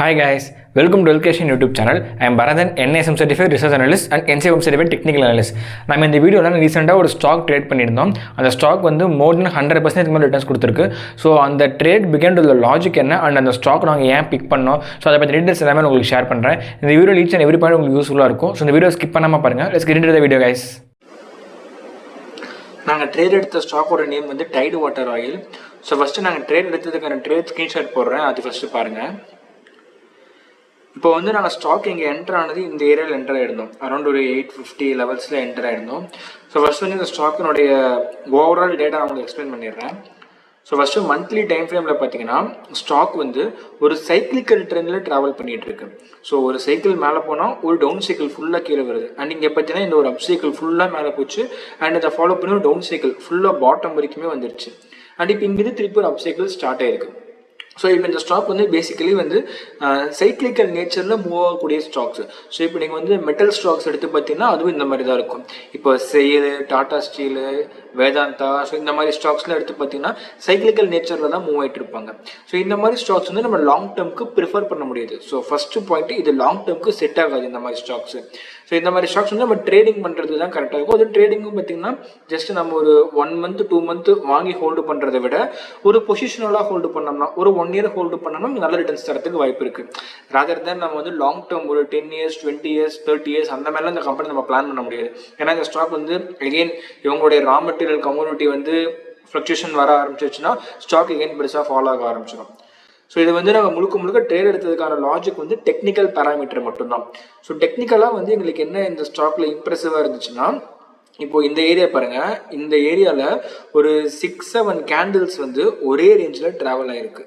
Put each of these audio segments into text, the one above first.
Hi guys, welcome to Education YouTube channel. I am Bharathan, NSM Certified Research Analyst and NCM Certified Technical Analyst. நம்ம இந்த வீடியோவில் ரீசெண்டாக ஒரு stock trade பண்ணியிருந்தோம். அந்த ஸ்டாக் வந்து மோர் தென் 100% மேலே ரிட்டர்ன்ஸ் கொடுத்துருக்கு. ஸோ அந்த ட்ரேட் பிகன் டு லாஜிக் என்ன அண்ட் அந்த ஸ்டாக் நாங்கள் ஏன் பிக் பண்ணோம், ஸோ அதை பற்றி டீட்டெயில்ஸ் எல்லாமே உங்களுக்கு ஷேர் பண்ணுறேன். இந்த video each and every point உங்களுக்கு யூஸ்ஃபுல்லாக இருக்கும். ஸோ இந்த வீடியோ ஸ்கிப் பண்ணாமல் பாருங்கள். Let's get into the video guys. நாங்கள் ட்ரேட் எடுத்த ஸ்டாக்கோட நேம் வந்து tide water oil. So first நாங்கள் ட்ரேட் எடுத்ததுக்கான ட்ரேட் ஸ்க்ரீன்ஷாட் போடுறேன், அது ஃபஸ்ட்டு பாருங்கள். இப்போ வந்து நாங்கள் ஸ்டாக் இங்கே என்டர் ஆனது இந்த ஏரியாவில் என்டர் ஆகிருந்தோம், அரௌண்ட் ஒரு 850 லெவல்ஸில் என்டர் ஆகிருந்தோம். ஸோ ஃபஸ்ட் வந்து இந்த ஸ்டாக்கினுடைய ஓவரால் டேட்டா நான் உங்களுக்கு எக்ஸ்பிளைன் பண்ணிடுறேன். ஸோ ஃபஸ்ட்டு மந்த்லி டைம் ஃப்ரேமில் பார்த்தீங்கன்னா ஸ்டாக் வந்து ஒரு சைக்கிளிக்கல் ட்ரெண்டில் ட்ராவல் பண்ணிகிட்டு இருக்கு. ஸோ ஒரு சைக்கிள் மேலே போனால் ஒரு டவுன் சைக்கிள் ஃபுல்லாக கீழே வருது. அண்ட் இங்கே பார்த்தீங்கன்னா இந்த ஒரு அப் சைக்கிள் ஃபுல்லாக மேலே போச்சு அண்ட் இதை ஃபாலோ பண்ணி ஒரு டவுன் சைக்கிள் ஃபுல்லாக பாட்டம் வரைக்குமே வந்துருச்சு. அண்ட் இப்போ இங்கிருந்து திருப்பி ஒரு அப் சைக்கிள் ஸ்டார்ட் ஆயிருக்கு. ஸோ இப்போ இந்த ஸ்டாக் வந்து பேசிக்கலி வந்து சைக்கிளிக்கல் நேச்சரில் மூவ் ஆகக்கூடிய ஸ்டாக்ஸ். ஸோ இப்போ நீங்கள் வந்து மெட்டல் ஸ்டாக்ஸ் எடுத்து பார்த்தீங்கன்னா அதுவும் இந்த மாதிரி தான் இருக்கும். இப்போ sail, Tata steel, Vedanta, so இந்த மாதிரி ஸ்டாக்ஸ்லாம் எடுத்து பார்த்தீங்கன்னா சைக்கிளிக்கல் நேச்சரில் தான் மூவ் ஆகிட்டு இருப்பாங்க. ஸோ இந்த மாதிரி ஸ்டாக்ஸ் வந்து நம்ம லாங் டேர்முக்கு ப்ரிஃபர் பண்ண முடியாது. ஸோ ஃபஸ்ட்டு பாயிண்ட், இது லாங் டேர்முக்கு செட் ஆகாது இந்த மாதிரி ஸ்டாக்ஸ். ஸோ இந்த மாதிரி ஸ்டாக்ஸ் வந்து நம்ம ட்ரேடிங் பண்ணுறது தான் கரெக்டாக இருக்கும். அது ட்ரேடிங்கும் பார்த்தீங்கன்னா ஜஸ்ட் நம்ம ஒரு 1 மந்த் 2 மந்த் வாங்கி ஹோல்டு பண்ணுறதை விட ஒரு பொசிஷனலாக ஹோல்டு பண்ணோம்னா, ஒரு 1 இயர் ஹோல்டு பண்ணோம்னா நல்ல ரிட்டர்ன்ஸ் தரத்துக்கு வாய்ப்பு இருக்குது. ராதர் தான் நம்ம வந்து லாங் டேர்ம் ஒரு 10 இயர்ஸ் 20 இயர்ஸ் 30 இயர்ஸ் அந்த மாதிரிலாம் இந்த கம்பெனி நம்ம பிளான் பண்ண முடியாது. ஏன்னா இந்த ஸ்டாக் வந்து எகெயின் இவங்களுடைய ரா மெட்டீரியல் கம்யூனிட்டி வந்து ஃப்ளக்சுவேஷன் வர ஆரம்பிச்சிச்சுன்னா ஸ்டாக் எகெயின் பெருசாக ஃபாலோ ஆக ஆரம்பிச்சிடும். ஸோ இது வந்து நாங்கள் முழுக்க ட்ரேட் எடுத்ததுக்கான லாஜிக் வந்து டெக்னிக்கல் பேராமீட்டர் மட்டும்தான். ஸோ டெக்னிக்கலாக வந்து எங்களுக்கு என்ன இந்த ஸ்டாக்ல இம்ப்ரெசிவாக இருந்துச்சுன்னா, இப்போது இந்த ஏரியா பாருங்கள், இந்த ஏரியாவில் ஒரு 6-7 கேண்டில்ஸ் வந்து ஒரே ரேஞ்சில் ட்ராவல் ஆகிருக்கு.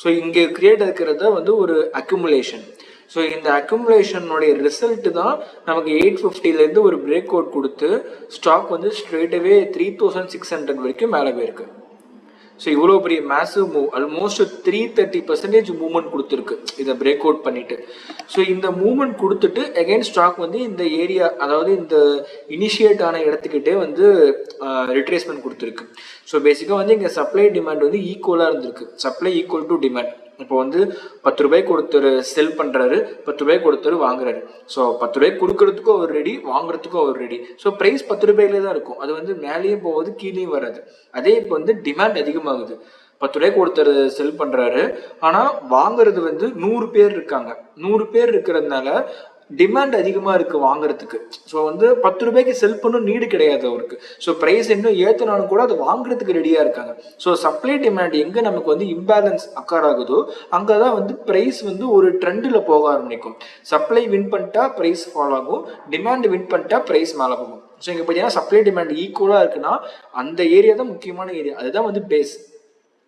ஸோ இங்கே கிரியேட் இருக்கிறத வந்து ஒரு அக்யூமுலேஷன். ஸோ இந்த அக்யூமுலேஷனுடைய ரிசல்ட்டு தான் நமக்கு 850லேருந்து ஒரு பிரேக் அவுட் கொடுத்து ஸ்டாக் வந்து ஸ்ட்ரெயிட்டவே 3600 வரைக்கும் மேலே போயிருக்கு. ஸோ இவ்வளோ பெரிய மேசிவ் மூவ், ஆல்மோஸ்ட் 330% மூவ்மெண்ட் கொடுத்துருக்கு இதை பிரேக் அவுட் பண்ணிட்டு. ஸோ இந்த மூவ்மெண்ட் கொடுத்துட்டு அகைன் ஸ்டாக் வந்து இந்த ஏரியா, அதாவது இந்த இனிஷியேட் ஆன இடத்துக்கிட்டே வந்து ரிட்ரேஸ்மெண்ட் கொடுத்துருக்கு. ஸோ பேசிக்காக வந்து இங்கே சப்ளை டிமாண்ட் வந்து ஈக்குவலாக இருந்திருக்கு. Supply equal to demand. இப்போ வந்து 10 ரூபாய்க்கு ஒருத்தர் செல் பண்ணுறாரு, 10 ரூபாய்க்கு ஒருத்தர் வாங்குறாரு. ஸோ 10 ரூபாய்க்கு கொடுக்கறதுக்கும் அவர் ரெடி, வாங்குறதுக்கும் அவர் ரெடி. ஸோ ப்ரைஸ் 10 ரூபாயிலே தான் இருக்கும். அது வந்து மேலேயும் போகுது, கீழேயும் வராது. அதே இப்போ வந்து டிமாண்ட் அதிகமாகுது. 10 ரூபாய்க்கு ஒருத்தர் செல் பண்ணுறாரு, ஆனால் வாங்குறது வந்து 100 பேர் இருக்காங்க. 100 பேர் இருக்கிறதுனால டிமாண்ட் அதிகமாக இருக்குது வாங்குறதுக்கு. ஸோ வந்து 10 ரூபாய்க்கு செல் பண்ணும் நீடு கிடையாது அவருக்கு. ஸோ ப்ரைஸ் இன்னும் ஏற்றினாலும் கூட அதை வாங்குறதுக்கு ரெடியாக இருக்காங்க. ஸோ சப்ளை டிமாண்ட் எங்கே நமக்கு வந்து இம்பேலன்ஸ் அக்கர் ஆகுதோ அங்கே தான் வந்து ப்ரைஸ் வந்து ஒரு ட்ரெண்டில் போக ஆரம்பிக்கும். சப்ளை வின் பண்ணிட்டா ப்ரைஸ் ஃபாலோ ஆகும், டிமாண்ட் வின் பண்ணிட்டா ப்ரைஸ் மேலே போகும். ஸோ இங்கே பார்த்தீங்கன்னா சப்ளை டிமாண்ட் ஈக்குவலாக இருக்குன்னா அந்த ஏரியா தான் முக்கியமான ஏரியா, அதுதான் வந்து base.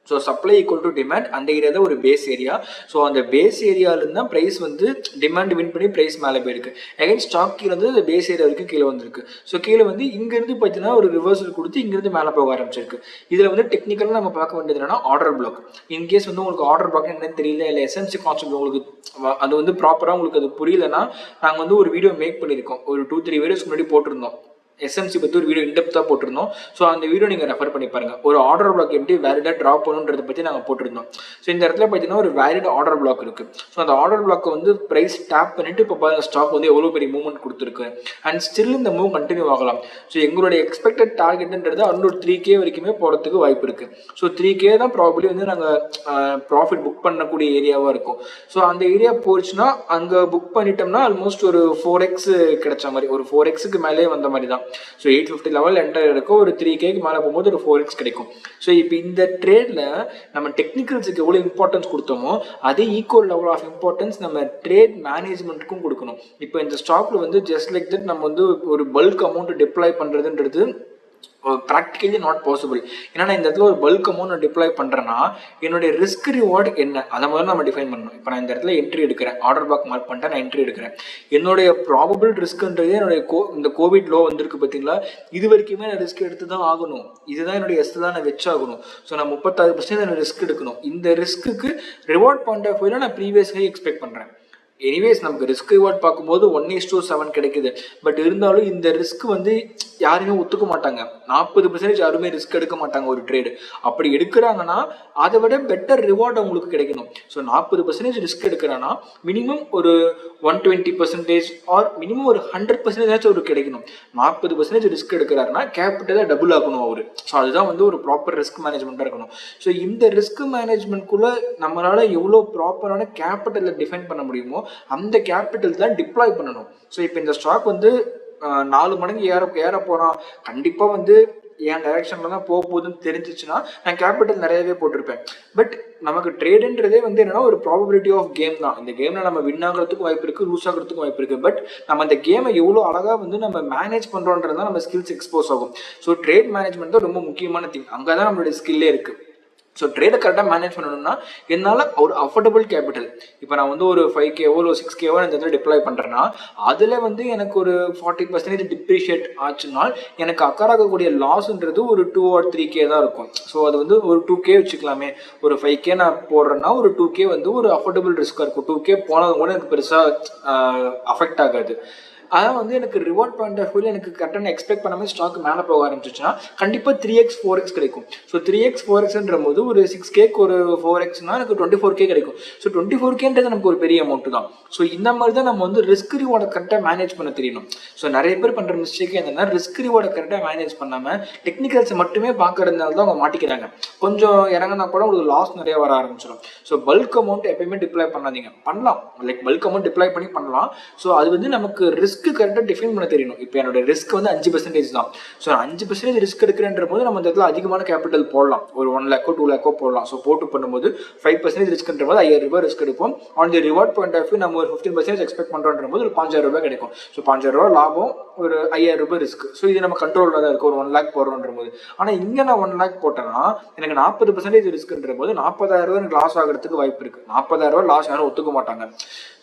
So supply equal to demand, அந்த ஏரியா தான் ஒரு பேஸ் ஏரியா. ஸோ அந்த பேஸ் ஏரியாவிலேருந்து தான் ப்ரைஸ் வந்து டிமாண்ட் வின் பண்ணி ப்ரைஸ் மேலே போயிருக்கு. அகைன் ஸ்டாக் கீழே வந்து அந்த பேஸ் ஏரியா வரைக்கும் கீழே வந்திருக்கு. ஸோ கீழே வந்து இங்கேருந்து பார்த்தீங்கன்னா ஒரு ரிவர்சல் கொடுத்து இங்கேருந்து மேலே போக ஆரம்பிச்சிருக்கு. இதில் வந்து டெக்னிக்கலாக நம்ம பார்க்க வேண்டியது என்னன்னா ஆர்டர் பிளாக். இன்கேஸ் வந்து உங்களுக்கு ஆர்டர் பிளாக் என்னன்னு தெரியல, இல்லை எஸ்எம்சி கான்செப்ட் உங்களுக்கு அது வந்து ப்ராப்பராக உங்களுக்கு அது புரியலன்னா நாங்கள் வந்து ஒரு வீடியோ மேக் பண்ணியிருக்கோம், ஒரு 2-3 வீடியோஸ்க்கு முன்னாடி போட்டிருந்தோம். எஸ்எம்சி பற்றி ஒரு வீடியோ இன்டெப்த்தாக போட்டிருந்தோம். ஸோ அந்த வீடியோ நீங்கள் ரெஃபர் பண்ணி பாருங்கள். ஒரு ஆர்டர் பிளாக் எப்படி வேலிடாக ட்ரா பண்ணுன்றதை பற்றி நாங்கள் போட்டிருந்தோம். ஸோ இந்த இடத்துல பார்த்தீங்கன்னா ஒரு வேலிட் ஆர்டர் பிளாக் இருக்குது. ஸோ அந்த ஆர்டர் பிளாக்கை வந்து ப்ரைஸ் டேப் பண்ணிவிட்டு இப்போ பாருங்கள் ஸ்டாக் வந்து எவ்வளோ பெரிய மூவ்மெண்ட் கொடுத்துருக்கு அண்ட் ஸ்டில் இந்த மூவ் கண்டினியூ ஆகலாம். ஸோ எங்களுடைய எக்ஸ்பெக்டட் டார்கெட்டுன்றது அரௌண்ட் 3K வரைக்குமே போகிறதுக்கு வாய்ப்பு இருக்குது. ஸோ 3K தான் ப்ராபப்ளி வந்து நாங்கள் ப்ராஃபிட் புக் பண்ணக்கூடிய ஏரியாவாக இருக்கும். ஸோ அந்த ஏரியா போச்சுன்னா அங்கே புக் பண்ணிட்டோம்னா ஆல்மோஸ்ட் ஒரு 4x கிடைச்ச மாதிரி, ஒரு 4xக்கு மேலே வந்த மாதிரி தான். ஸோ 850 லெவல் என்டர் இருக்கும், ஒரு 3Kக்கு மேலே போகும்போது ஒரு 4x கிடைக்கும். ஸோ இப்போ இந்த ட்ரேடில் நம்ம டெக்னிக்கல்ஸுக்கு எவ்வளோ இம்பார்ட்டன்ஸ் கொடுத்தோமோ அதே ஈக்குவல் லெவல் ஆஃப் இம்பார்ட்டன்ஸ் நம்ம ட்ரேட் மேனேஜ்மெண்ட்டுக்கும் கொடுக்கணும். இப்போ இந்த ஸ்டாக்ல வந்து ஜஸ்ட் லைக் தட் நம்ம வந்து ஒரு பல்க் அமௌண்ட் டிப்ளாய் பண்ணுறதுன்றது ப்ராக்டிக்கலி நாட் பாசிபிள். ஏன்னா நான் இந்த இடத்துல ஒரு பல்க் அமௌண்ட் நான் டிப்ளாய் பண்ணுறேன்னா என்னுடைய ரிஸ்க் ரிவார்டு என்ன அதை முதல்ல நம்ம டிஃபைன் பண்ணணும். இப்போ நான் இந்த இடத்துல என்ட்ரி எடுக்கிறேன், ஆர்டர் பிளாக் மார்க் பண்ணிட்டேன், நான் என்ட்ரி எடுக்கிறேன். என்னுடைய ப்ராபபிள் ரிஸ்க்ன்றது என்னுடைய இந்த கோவிட் லோ வந்திருக்கு பார்த்தீங்களா, இது வரைக்குமே நான் ரிஸ்க் எடுத்து தான் ஆகணும். இதுதான் என்னுடைய எஸ் தான் நான் வச்சாகணும். ஸோ நான் 36% நான் ரிஸ்க் எடுக்கணும். இந்த ரிஸ்க்கு ரிவார்ட் பாயிண்ட் ஆஃப் வியூவில் நான் ப்ரீவியஸ் ஹை எக்ஸ்பெக்ட் பண்ணுறேன். எனிவேஸ் நமக்கு ரிஸ்க் ரிவார்ட் பார்க்கும்போது 1:7 கிடைக்குது. பட் இருந்தாலும் இந்த ரிஸ்க் வந்து யாருமே ஒத்துக்க மாட்டாங்க. 40% யாருமே ரிஸ்க் எடுக்க மாட்டாங்க ஒரு ட்ரேடு. அப்படி எடுக்கிறாங்கன்னா அதை விட பெட்டர் ரிவார்ட் அவங்களுக்கு கிடைக்கணும். ஸோ 40% ரிஸ்க் எடுக்கிறான்னா மினிமம் ஒரு 120% ஆர் மினிமம் ஒரு 100% ஒரு கிடைக்கணும். 40% ரிஸ்க் எடுக்கிறாருன்னா கேபிட்டலை டபுள் ஆகணும் அவரு. ஸோ அதுதான் வந்து ஒரு ப்ராப்பர் ரிஸ்க் மேனேஜ்மெண்ட்டாக இருக்கணும். ஸோ இந்த ரிஸ்க் மேனேஜ்மெண்ட்குள்ள நம்மளால எவ்வளோ ப்ராப்பரான கேபிட்டலை டிஃபைன் பண்ண முடியுமோ அந்த கேபிட்டல் தான் டிப்ளாய் பண்ணணும். ஸோ இப்போ இந்த ஸ்டாக் வந்து 4 மடங்கு ஏற போகிறான், கண்டிப்பாக வந்து என் டைரக்ஷனில் தான் போக போகுதுன்னு தெரிஞ்சிச்சுன்னா நான் கேபிட்டல் நிறையவே போட்டிருப்பேன். பட் நமக்கு ட்ரேடுன்றதே வந்து என்னன்னா ஒரு ப்ராபபிலிட்டி ஆஃப் கேம் தான். இந்த கேமில் நம்ம வின் ஆகிறதுக்கும் வாய்ப்பு இருக்குது, லூஸ் ஆகிறதுக்கும் வாய்ப்பு இருக்குது. பட் நம்ம அந்த கேமை எவ்வளோ அழகாக வந்து நம்ம மேனேஜ் பண்ணுறோன்றது தான் நம்ம ஸ்கில்ஸ் எக்ஸ்போஸ் ஆகும். ஸோ ட்ரேட் மேனேஜ்மெண்ட் தான் ரொம்ப முக்கியமான திங். அங்கே தான் நம்மளுடைய ஸ்கில்லே இருக்குது. ஸோ ட்ரேடை கரெக்டாக மேனேஜ் பண்ணணும்னா என்னால் ஒரு அஃபோர்டபுள் கேபிட்டல், இப்போ நான் வந்து ஒரு 5K ஒரு 6K இந்த இடத்துல டிப்ளாய் பண்ணுறேன்னா அதில் வந்து எனக்கு ஒரு 40% டிப்ரிஷியேட் ஆச்சுனால் எனக்கு அக்கறாகக்கூடிய லாஸ்ன்றது ஒரு 2 or 3K தான் இருக்கும். ஸோ அது வந்து ஒரு 2K வச்சுக்கலாமே. ஒரு 5K நான் போடுறேன்னா ஒரு 2K வந்து ஒரு அஃபோர்டபுள் ரிஸ்க்காக இருக்கும். 2K போனது கூட எனக்கு பெருசாக அஃபெக்ட் ஆகாது. அதான் வந்து எனக்கு ரிவார்ட் பாயிண்ட் ஆஃப் வியூவில் எனக்கு கரெக்டாக எக்ஸ்பெக்ட் பண்ணாமல் ஸ்டாக் மேலே போக ஆரம்பிச்சிச்சுன்னா கண்டிப்பாக 3x 4x கிடைக்கும். ஸோ 3x 4xன்ற போது ஒரு 6Kக்கு ஒரு 4xனா எனக்கு 24K கிடைக்கும். ஸோ 24Kன்றது நமக்கு ஒரு பெரிய அமௌண்ட்டு தான். ஸோ இந்த மாதிரி தான் நம்ம வந்து ரிஸ்க் ரிவார்டை கரெக்டாக மேனேஜ் பண்ண தெரியணும். ஸோ நிறைய பேர் பண்ணுற மிஸ்டேக் என்னன்னா ரிஸ்க் ரிவார்டை கரெக்டாக மேனேஜ் பண்ணாமல் டெக்னிக்கல்ஸை மட்டுமே பார்க்கறதுனால தான் அவங்க மாட்டிக்கிறாங்க. கொஞ்சம் இறங்கினா கூட உங்களுக்கு லாஸ் நிறைய வர ஆரம்பிச்சிடும். ஸோ பல்க் அமௌண்ட் எப்பயுமே டிப்ளாய் பண்ணாதீங்க. பண்ணலாம், லைக் பல்க் அமௌண்ட் டிப்ளாய் பண்ணலாம். ஸோ அது வந்து நமக்கு ரிஸ்க் கரெக்டாக டிஃபைன் பண்ண தெரியணும். இப்போ என்னோட ரிஸ்க் வந்து 5% தான். ஸோ 5% ரிஸ்க் எடுக்கிறன்ற போது நம்ம இந்த இடத்துல அதிகமான கேபிட்டல் போடலாம். ஒரு 1 lakh 2 lakh போடலாம். ஸோ போட்டு பண்ணும்போது 5% ரிஸ்க்ன்ற போது 5000 ரூபாய் ரிஸ்க் எடுப்போம். On the reward point of view நம்ம ஒரு 15% எக்ஸ்பெக்ட் பண்ணுறோன்ற போது ஒரு 5000 ரூபாய் கிடைக்கும். ஸோ 5000 ரூபாய் லாபம், ஒரு 5000 ரூபாய் ரிஸ்க். ஸோ இது நம்ம கண்ட்ரோலில் தான் இருக்குது. ஒரு 1 lakh போடுறோன்ற போது. ஆனால் இங்கே நான் 1 lakh போட்டேன்னா எனக்கு 40% ரிஸ்க்ன்ற போது 40000 ரூபாய் எனக்கு லாஸ் ஆகிறதுக்கு வாய்ப்பு இருக்குது. 40000 ரூபாய் லாஸ் யாரும் ஒத்துக்க மாட்டாங்க.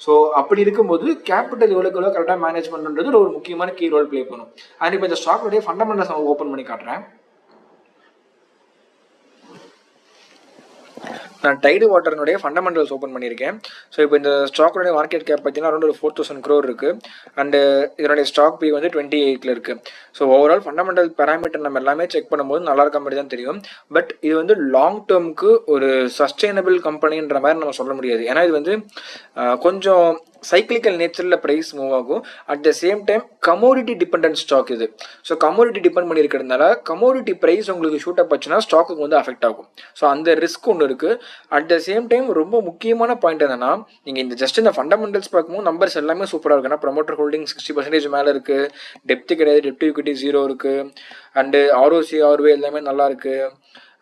ஸோ அப்படி இருக்கும்போது கேபிட்டல் எவ்வளோக்கு எவ்வளோ கரெக்டாக மேனேஜ் பண்ணுறது ஒரு முக்கியமான கீ ரோல் ப்ளே பண்ணும். அண்ட் இப்போ இந்த ஸ்டாக்னுடைய ஃபண்டமெண்டல்ஸ் நம்ம ஓப்பன் பண்ணி காட்டுறேன். நான் டைடு வாட்டர்னுடைய ஃபண்டமெண்டல்ஸ் ஓப்பன் பண்ணியிருக்கேன். ஸோ இப்போ இந்த ஸ்டாக்னுடைய மார்க்கெட் கேப் பார்த்தீங்கன்னா அரௌண்ட் ஒரு 4000 crore இருக்குது. அண்டு இதனுடைய ஸ்டாக் பி வந்து 28 இருக்குது. ஸோ ஓவரால் ஃபண்டமெண்டல் பேராமீட்டர் நம்ம எல்லாமே செக் பண்ணும்போது நல்லா இருக்க மாதிரி தான் தெரியும். பட் இது வந்து லாங் டேர்முக்கு ஒரு சஸ்டைனபிள் கம்பெனின்ற மாதிரி நம்ம சொல்ல முடியாது. ஏன்னா இது வந்து கொஞ்சம் சைக்கிளிக்கல் நேச்சரில் ப்ரைஸ் மூவ் ஆகும். At the same time commodity dependent stock இது. ஸோ கமோடிட்டி டிபெண்ட் பண்ணியிருக்கிறதுனால கமோடிட்டி ப்ரைஸ் உங்களுக்கு ஷூட் அப் ஆச்சுன்னா ஸ்டாக்குக்கு வந்து அஃபெக்ட் ஆகும். ஸோ அந்த ரிஸ்க் ஒன்று இருக்குது. அட் த சேம் டைம் ரொம்ப முக்கியமான பாயிண்ட் என்னன்னா, நீங்கள் இந்த ஜஸ்ட் இந்த ஃபண்டமெண்டல்ஸ் பார்க்கும்போது நம்பர்ஸ் எல்லாமே சூப்பராக இருக்குது. ஏன்னா ப்ரொமோட்டர் ஹோல்டிங் 60% மேலே இருக்குது, டெப்த்து கிடையாது, டெப்ட் ஈக்விட்டி 0 இருக்குது, அண்டு ROC ROE எல்லாமே நல்லா இருக்குது,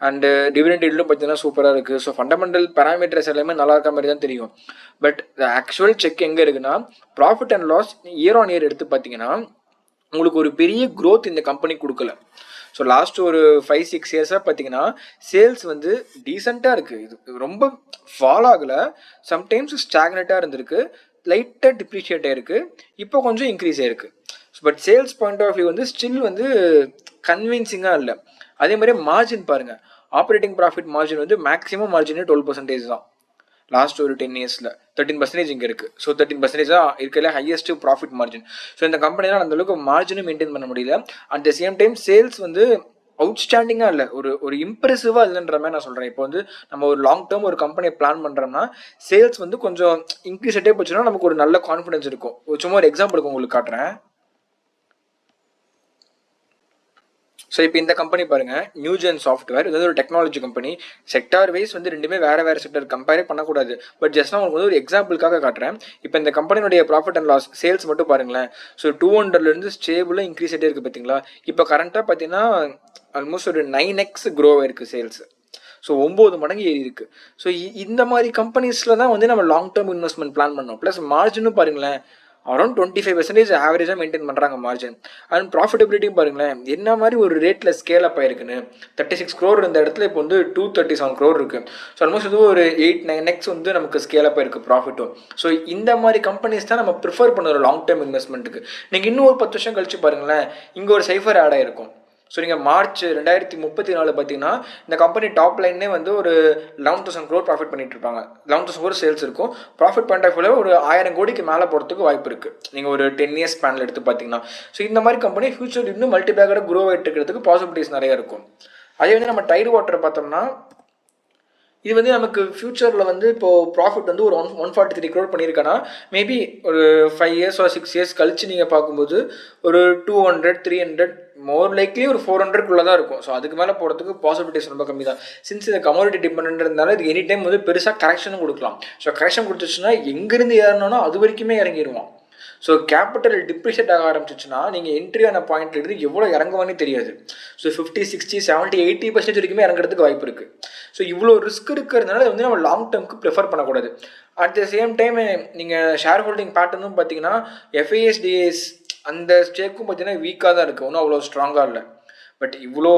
அண்டு டிவிடெண்ட் ஈல்டும் பார்த்தீங்கன்னா சூப்பராக இருக்குது. ஸோ ஃபண்டமெண்டல் பேராமீட்டர்ஸ் எல்லாமே நல்லா இருக்க மாதிரி தான் தெரியும். பட் ஆக்சுவல் செக் எங்கே இருக்குன்னா, profit and loss year on year எடுத்து பார்த்தீங்கன்னா உங்களுக்கு ஒரு பெரிய க்ரோத் இந்த கம்பெனி கொடுக்கல. ஸோ லாஸ்ட் ஒரு 5-6 இயர்ஸாக பார்த்தீங்கன்னா சேல்ஸ் வந்து டீசெண்டாக இருக்குது. இது ரொம்ப ஃபால் ஆகலை, சம்டைம்ஸ் ஸ்டாக்னட்டாக இருந்திருக்கு, லைட்டாக டிப்ரிஷியேட் ஆகிருக்கு, இப்போ கொஞ்சம் இன்க்ரீஸ் ஆகிருக்கு. But sales point of view வந்து ஸ்டில் வந்து கன்வின்சிங்காக இல்லை. அதே மாதிரி மார்ஜின் பாருங்கள், ஆப்ரேட்டிங் ப்ராஃபிட் மார்ஜின் வந்து மேக்ஸிமம் மார்ஜினே 12% தான். லாஸ்ட் ஒரு 10 இயர்ஸில் 13% இங்கே இருக்குது. ஸோ 13% தான் இருக்கிறதுல ஹையஸ்ட் ப்ராஃபிட் மார்ஜின். ஸோ இந்த கம்பெனிலாம் அந்தளவுக்கு மார்ஜினும் மெயின்டைன் பண்ண முடியல. At the same time sales வந்து அவுட்ஸ்டாண்டிங்காக இல்லை, ஒரு இம்ப்ரெசிவாக இல்லைன்ற மாதிரி நான் சொல்கிறேன். இப்போ வந்து நம்ம ஒரு லாங் டேர்ம் ஒரு கம்பெனியை பிளான் பண்ணுறோம்னா சேல்ஸ் வந்து கொஞ்சம் இன்க்ரீஸ் ஆகிட்டே போச்சுன்னா நமக்கு ஒரு நல்ல கான்ஃபிடன்ஸ் இருக்கும். சும்மா ஒரு எக்ஸாம்பிளுக்கு உங்களுக்கு காட்டுறேன். ஸோ இப்போ இந்த கம்பெனி பாருங்கள், நியூஜென் சாஃப்ட்வேர். இது வந்து ஒரு டெக்னாலஜி கம்பெனி. செக்டார் வைஸ் வந்து ரெண்டுமே வேறு செக்டர், கம்பேரே பண்ணக்கூடாது. பட் ஜஸ்ட் நான் உங்களுக்கு வந்து ஒரு எக்ஸாம்பிளுக்காக காட்டுறேன். இப்போ இந்த கம்பெனியுடைய ப்ராஃபிட் அண்ட் லாஸ் சேல்ஸ் மட்டும் பாருங்களேன். ஸோ 200லேருந்து ஸ்டேபிளாக இன்க்ரீஸ் ஆகிட்டே இருக்குது பார்த்தீங்களா. இப்போ கரண்ட்டாக பார்த்தீங்கன்னா ஆல்மோஸ்ட் ஒரு 9x க்ரோ ஆயிருக்கு சேல்ஸ். ஸோ 9 மடங்கு ஏறி இருக்குது. ஸோ இந்த மாதிரி கம்பெனிஸில் தான் வந்து நம்ம லாங் டேர்ம் இன்வெஸ்ட்மெண்ட் பிளான் பண்ணோம். ப்ளஸ் மார்ஜினும் பாருங்களேன், அரௌண்ட் 25% ஆவரேஜாக மெயின்டைன் பண்ணுறாங்க மார்ஜின். அண்ட் ப்ராஃபிட்டபிலிட்டியும் பாருங்களேன், என்ன மாதிரி ஒரு ரேட்டில் ஸ்கேல் அப் ஆயிருக்குன்னு. 36 crore இருந்த இடத்துல இப்போ வந்து 237 crore இருக்குது. ஸோ ஆல்மோஸ்ட் இது ஒரு 8-9x வந்து நமக்கு ஸ்கேல் அப் ஆயிருக்கு ப்ராஃபிட்டும். ஸோ இந்த மாதிரி கம்பெனிஸ் தான் நம்ம ப்ரிஃபர் பண்ணுறோம் லாங் டேர்ம் இன்வெஸ்ட்மெண்ட்டுக்கு. நீங்கள் இன்னும் ஒரு 10 வருஷம் கழிச்சு பாருங்களேன், இங்கே ஒரு சைஃபர் ஆட் ஆகிருக்கும். ஸோ நீங்கள் மார்ச் 2034 பார்த்தீங்கன்னா இந்த கம்பெனி டாப் லைனே வந்து ஒரு 11,000 crore ப்ராஃபிட் பண்ணிட்டு இருப்பாங்க. 11,000 crore சேல்ஸ் இருக்கும். ப்ராஃபிட் பாயிண்ட் ஆஃப் வியூவில் ஒரு 1000 கோடிக்கு மேலே போகிறதுக்கு வாய்ப்பு இருக்குது. நீங்கள் ஒரு 10 years ஸ்பேனில் எடுத்து பார்த்தீங்கன்னா. ஸோ இந்த மாதிரி கம்பெனி ஃபியூச்சர் இன்னும் மல்டிபேக்கடாக க்ரோ ஆகிட்டு இருக்கிறதுக்கு பாசிபிலிட்டிஸ் நிறைய இருக்கும். அதே வந்து நம்ம டைடு வாட்டர் பார்த்தோம்னா இது வந்து நமக்கு ஃபியூச்சரில் வந்து இப்போது ப்ராஃபிட் வந்து ஒரு 143 crore பண்ணியிருக்கேன்னா மேபி ஒரு 5 years or 6 years கழிச்சு நீங்கள் பார்க்கும்போது ஒரு 200 300 மோர் லைக்லி ஒரு 400 தான் இருக்கும். ஸோ அதுக்கு மேலே போகிறதுக்கு பாசிபிலிட்டிஸ் ரொம்ப கம்மி தான். சின்ஸ் இது கமோடிட்டி டிபெண்ட் இருந்தாலும் இது எனி டைம் வந்து பெருசாக கரெக்ஷனும் கொடுக்கலாம். ஸோ கரெக்ஷன் கொடுத்துச்சுன்னா எங்கேருந்து ஏறணும்னா அது வரைக்குமே இறங்கிடுவோம். ஸோ கேபிட்டல் டிப்ரிஷியேட் ஆக ஆரம்பிச்சிச்சுன்னா நீங்கள் என்ட்ரி ஆன பாயிண்ட்ல இருந்து எவ்வளோ இறங்குவானே தெரியாது. ஸோ 50 60 70 80% வரைக்குமே இறங்குறதுக்கு வாய்ப்பு இருக்குது. ஸோ இவ்வளோ ரிஸ்க் இருக்கிறதுனால அது வந்து நம்ம லாங் டேர்முக்கு ப்ரிஃபர் பண்ணக்கூடாது. அட் த சேம் டைம் நீங்கள் ஷேர் ஹோல்டிங் பேட்டர்னும் பார்த்தீங்கன்னா FIS DIS அந்த ஸ்டேக்கும் பார்த்தீங்கன்னா வீக்காக தான் இருக்குது, ஒன்றும் அவ்வளோ ஸ்ட்ராங்காக இல்லை. பட் இவ்வளோ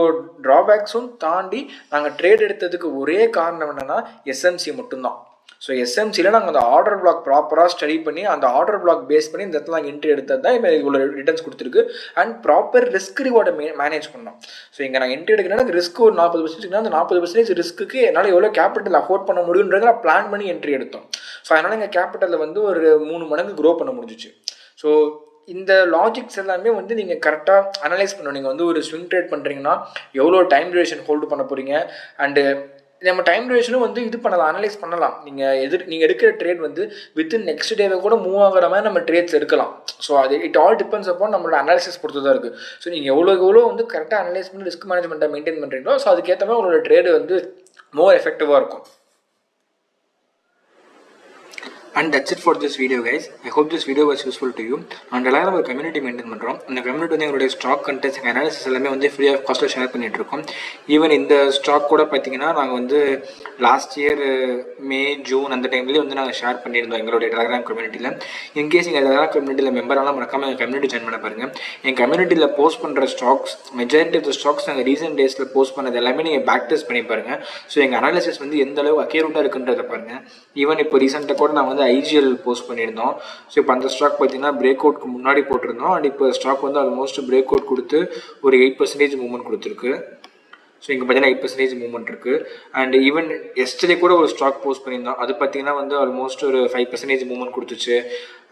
ட்ராபேக்ஸும் தாண்டி நாங்கள் ட்ரேட் எடுத்ததுக்கு ஒரே காரணம் என்னென்னா SMC மட்டும்தான். ஸோ SMCயில் நாங்கள் அந்த ஆர்டர் பிளாக் ப்ராப்பராக ஸ்டடி பண்ணி அந்த ஆர்டர் பிளாக் பேஸ் பண்ணி இந்த இடத்துல நாங்கள் என்ட்ரி எடுத்தது தான் இப்போ இவ்வளோ ரிட்டர்ன்ஸ் கொடுத்துருக்கு. அண்ட் ப்ராப்பர் ரிஸ்க் ரிவார்டை மேனேஜ் பண்ணோம். ஸோ இங்கே நான் என்ட்ரி எடுக்கிறேன்னா அந்த ரிஸ்க் ஒரு 40%, அந்த 40% ரிஸ்க்கு என்னால் எவ்வளோ கேபிட்டல் அஃபோர்ட் பண்ண முடியுன்றதை நான் பிளான் பண்ணி என்ட்ரி எடுத்தோம். ஸோ அதனால் எங்கள் கேபிட்டலில் வந்து ஒரு 3 மடங்கு க்ரோ பண்ண முடிஞ்சிச்சு. ஸோ இந்த லாஜிக்ஸ் எல்லாமே வந்து நீங்கள் கரெக்டாக அனலைஸ் பண்ணணும். நீங்கள் வந்து ஒரு ஸ்விங் ட்ரேட் பண்ணுறீங்கன்னா எவ்வளோ டைம் டியூரேஷன் ஹோல்டு பண்ண போகிறீங்க. அண்டு நம்ம டைம் டியூரேஷனும் வந்து இது பண்ணலாம், அனலைஸ் பண்ணலாம். நீங்கள் எடுக்கிற ட்ரேட் வந்து வித்தின் நெக்ஸ்ட் டேவை கூட மூவ் ஆகிற மாதிரி நம்ம ட்ரேட்ஸ் எடுக்கலாம். ஸோ அது இட் ஆல் டிபெண்ட்ஸ் அப்பான் நம்மளோட அனாலிசிஸ் பொறுத்து தான் இருக்குது. ஸோ நீங்கள் எவ்வளோ வந்து கரெக்டாக அனலைஸ் பண்ணி ரிஸ்க் மேனேஜ்மெண்ட்டை மெயின்டைன் பண்ணுறீங்களோ ஸோ அதுக்கேற்ற மாதிரி உங்களோட ட்ரேடு வந்து மோர் எஃபெக்டிவாக இருக்கும். And that's it for this video, guys. I hope this video was useful to you. And எல்லாரும் ஒரு கம்யூனிட்டி மெயின்டைன் பண்ணுறோம். இந்த கம்யூனிட்டி வந்து எங்களுடைய ஸ்டாக் கண்டென்ட்ஸ் அனாலிசிஸ் எல்லாமே வந்து ஃப்ரீ ஆஃப் காஸ்ட்டில் ஷேர் பண்ணிட்டு இருக்கோம். ஈவன் இந்த ஸ்டாக் கூட பார்த்தீங்கன்னா நாங்கள் வந்து லாஸ்ட் இயர் மே ஜூன் அந்த டைம்லேயே வந்து நாங்கள் ஷேர் பண்ணியிருந்தோம் எங்களுடைய டெலகிராம் கம்யூனிட்டியில். இன்கேஸ் எங்கள் டெலகிராம் கம்யூனிட்டியில் மெம்பராலாம் மறக்காமல் எங்கள் கம்யூனிட்டி ஜாயின் பண்ண பாருங்கள். என் கம்யூனிட்டியில் போஸ்ட் பண்ணுற stocks majority of the stocks நாங்கள் ரீசெண்ட் டேஸில் போஸ்ட் பண்ணது எல்லாமே நீங்கள் பேக் டெஸ்ட் பண்ணி பாருங்கள். ஸோ எங்கள் அனாலிசிஸ் வந்து எந்த அளவு அக்யூரேட்டாக இருக்குன்றதை பாருங்கள். ஈவன் இப்போ ரீசெண்டாக கூட நான் வந்து IGL போஸ்ட் பண்ணியிருந்தோம். ஸோ இப்போ அந்த ஸ்டாக் பார்த்தீங்கன்னா பிரேக் அவுட்க்கு முன்னாடி போட்டிருந்தோம். அண்ட் இப்போ ஸ்டாக் வந்து ஆல்மோஸ்ட் பிரேக் அவுட் கொடுத்து ஒரு 8% மூவ்மெண்ட் கொடுத்துருக்கு. ஸோ இங்கே பார்த்தீங்கன்னா 8% மூவ்மெண்ட் இருக்குது. அண்ட் ஈவன் எஸ்டர்டே கூட ஒரு ஸ்டாக் போஸ்ட் பண்ணியிருந்தோம். அது பார்த்தீங்கன்னா வந்து ஆல்மோஸ்ட் ஒரு 5% மூவ்மெண்ட் கொடுத்துச்சு.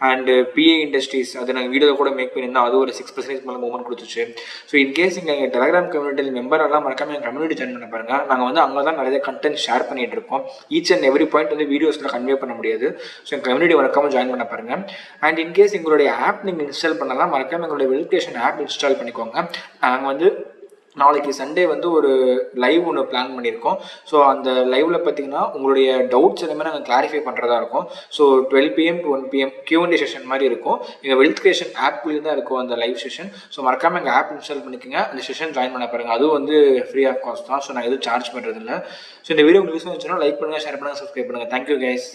அண்டு PA இண்டஸ்ட்ரீஸ் அது நாங்கள் வீடியோவில் கூட மேக் பண்ணியிருந்தோம், அது ஒரு 6% மேலே மூவ்மெண்ட் கொடுத்துச்சு. ஸோ இன்கேஸ் இங்கே எங்கள் டெலகிராம் கம்யூனிட்டியில் மெம்பர் எல்லாம் மறக்காமல் எங்கள் கம்யூனிட்டி ஜாயின் பண்ண பாருங்கள். நாங்கள் வந்து அங்கே தான் நிறைய கண்டென்ட் ஷேர் பண்ணிகிட்டு இருக்கோம். ஈச் அண்ட் எவ்ரி பாயிண்ட் வந்து வீடியோஸில் கன்வே பண்ண முடியாது. ஸோ எங்கள் கம்யூனிட்டி மறக்காமல் ஜாயின் பண்ண பாருங்கள். அண்ட் இன்கேஸ் எங்களுடைய ஆப் நீங்கள் இன்ஸ்டால் பண்ணலாம், மறக்காமல் எங்களுடைய வெரிஃபிகேஷன் ஆப் இன்ஸ்டால் பண்ணிக்கோங்க. நாங்கள் வந்து நாளைக்கு சண்டே வந்து ஒரு லைவ் ஒன்று பிளான் பண்ணியிருக்கோம். ஸோ அந்த லைவில் பார்த்தீங்கன்னா உங்களுடைய டவுட்ஸ் எல்லாமே நாங்கள் கிளாரிஃபை பண்ணுறதா இருக்கும். So 12 PM to 1 PM Q&A session மாதிரி இருக்கும். எங்கள் வெல்த் கிரியேஷன் ஆப்லேயே தான் இருக்கும் அந்த லைவ் செஷன். ஸோ மறக்காமல் எங்கள் ஆப் இன்ஸ்டால் பண்ணிக்கோங்க, அந்த செஷன் ஜாயின் பண்ண பாருங்கள். அதுவும் வந்து ஃப்ரீ ஆஃப் காஸ்ட் தான். ஸோ நான் எதுவும் சார்ஜ் பண்ணுறதில்ல. ஸோ இந்த வீடியோ உங்களுக்கு யூஸ் ஆச்சுன்னா லைக் பண்ணுங்கள், ஷேர் பண்ணுங்கள், சப்ஸ்கிரைப் பண்ணுங்கள். Thank you guys.